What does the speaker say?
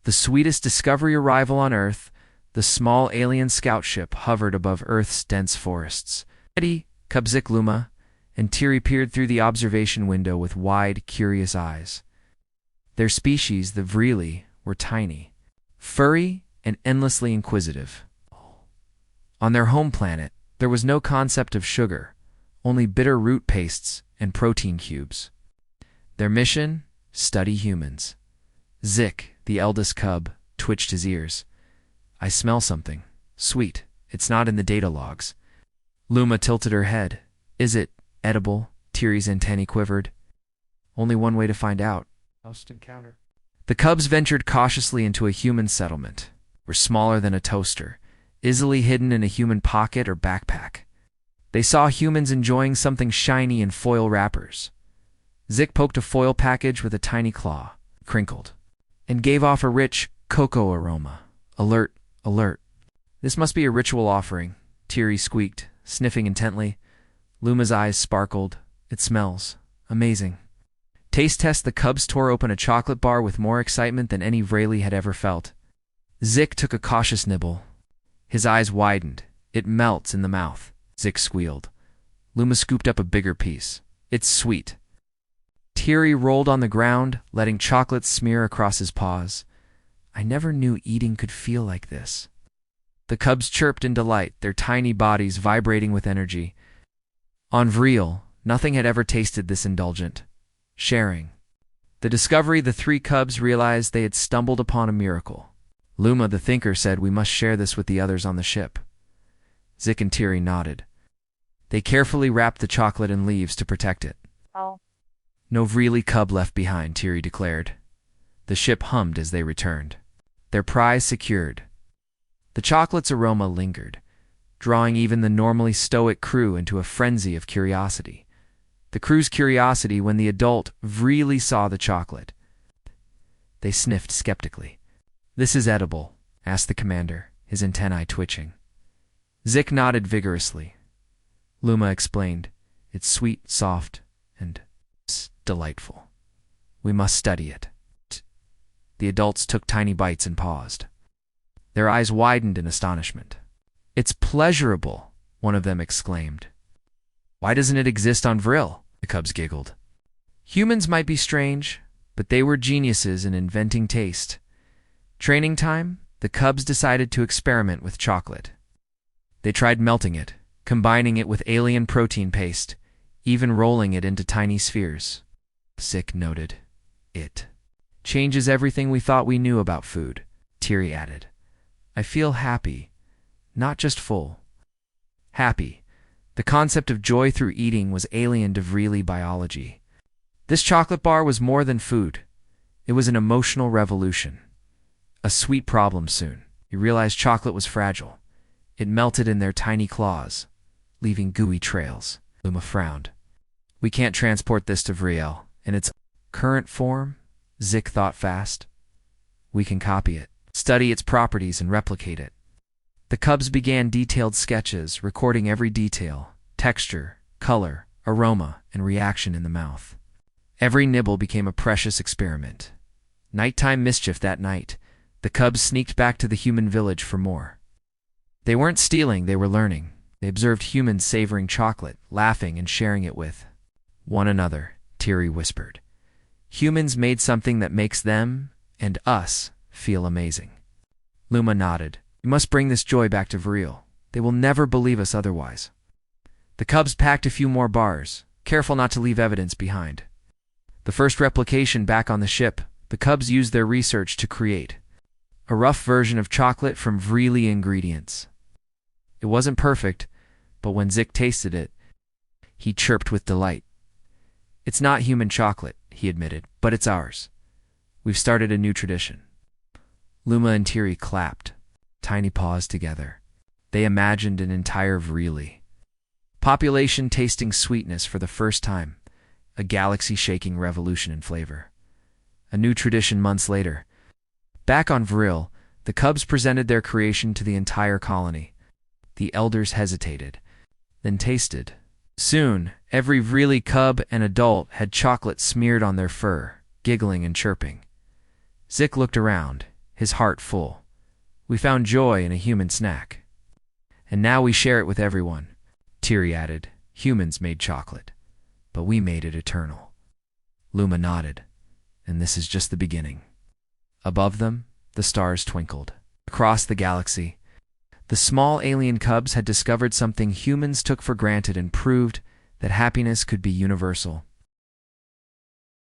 The Sweetest Discovery arrival on Earth, the small alien scout ship hovered above Earth's dense forests. Eddie, Cubzik Luma, and Tiri peered through the observation window with wide, curious eyes. Their species, the Vrili, were tiny, furry, and endlessly inquisitive. On their home planet, there was no concept of sugar, only bitter root pastes and protein cubes. Their mission? Study humans. Zik, the eldest cub, twitched his ears. I smell something. Sweet. It's not in the data logs. Luma tilted her head. Is it edible? Tiri's antennae quivered. Only one way to find out. Host encounter. The cubs ventured cautiously into a human settlement. Were smaller than a toaster, easily hidden in a human pocket or backpack. They saw humans enjoying something shiny in foil wrappers. Zik poked a foil package with a tiny claw, crinkled, and gave off a rich cocoa aroma. Alert, alert. This must be a ritual offering, Tiri squeaked, sniffing intently. Luma's eyes sparkled. It smells amazing. Taste test. The cubs tore open a chocolate bar with more excitement than any Vrili had ever felt. Zik took a cautious nibble. His eyes widened. It melts in the mouth. Zik squealed. Luma scooped up a bigger piece. It's sweet. Tiri rolled on the ground, letting chocolate smear across his paws. I never knew eating could feel like this. The cubs chirped in delight, their tiny bodies vibrating with energy. On Vril, nothing had ever tasted this indulgent. Sharing. The discovery, the three cubs realized they had stumbled upon a miracle. Luma, the thinker, said we must share this with the others on the ship. Zik and Tiri nodded. They carefully wrapped the chocolate in leaves to protect it. Oh. No Vrili cub left behind, Tiri declared. The ship hummed as they returned. Their prize secured. The chocolate's aroma lingered, drawing even the normally stoic crew into a frenzy of curiosity. The crew's curiosity when the adult Vrili saw the chocolate. They sniffed skeptically. This is edible, asked the commander, his antennae twitching. Zik nodded vigorously. Luma explained, it's sweet, soft, and delightful. We must study it. The adults took tiny bites and paused. Their eyes widened in astonishment. It's pleasurable, one of them exclaimed. Why doesn't it exist on Vril? The cubs giggled. Humans might be strange, but they were geniuses in inventing taste. Training time, the cubs decided to experiment with chocolate. They tried melting it, combining it with alien protein paste, even rolling it into tiny spheres. Zik noted. It changes everything we thought we knew about food, Tiri added. I feel happy, not just full. Happy. The concept of joy through eating was alien to Vrili biology. This chocolate bar was more than food. It was an emotional revolution. A sweet problem soon. You realized chocolate was fragile. It melted in their tiny claws, leaving gooey trails. Luma frowned. We can't transport this to Vril. In its current form, Zik thought fast. We can copy it, study its properties, and replicate it. The cubs began detailed sketches, recording every detail, texture, color, aroma, and reaction in the mouth. Every nibble became a precious experiment. Nighttime mischief that night, the cubs sneaked back to the human village for more. They weren't stealing, they were learning. They observed humans savoring chocolate, laughing, and sharing it with one another, Tiri whispered. Humans made something that makes them, and us, feel amazing. Luma nodded. We must bring this joy back to Vril. They will never believe us otherwise. The cubs packed a few more bars, careful not to leave evidence behind. The first replication back on the ship, the cubs used their research to create a rough version of chocolate from Vrili ingredients. It wasn't perfect, but when Zik tasted it, he chirped with delight. It's not human chocolate, he admitted, but it's ours. We've started a new tradition. Luma and Tiri clapped, tiny paws together. They imagined an entire Vrili. Population tasting sweetness for the first time, a galaxy-shaking revolution in flavor. A new tradition months later. Back on Vril, the cubs presented their creation to the entire colony. The elders hesitated, then tasted. Soon, every Vrili cub and adult had chocolate smeared on their fur, giggling and chirping. Zik looked around, his heart full. "We found joy in a human snack. And now we share it with everyone." Teary added, "Humans made chocolate, but we made it eternal." Luma nodded, "And this is just the beginning." Above them, the stars twinkled. Across the galaxy, the small alien cubs had discovered something humans took for granted and proved that happiness could be universal.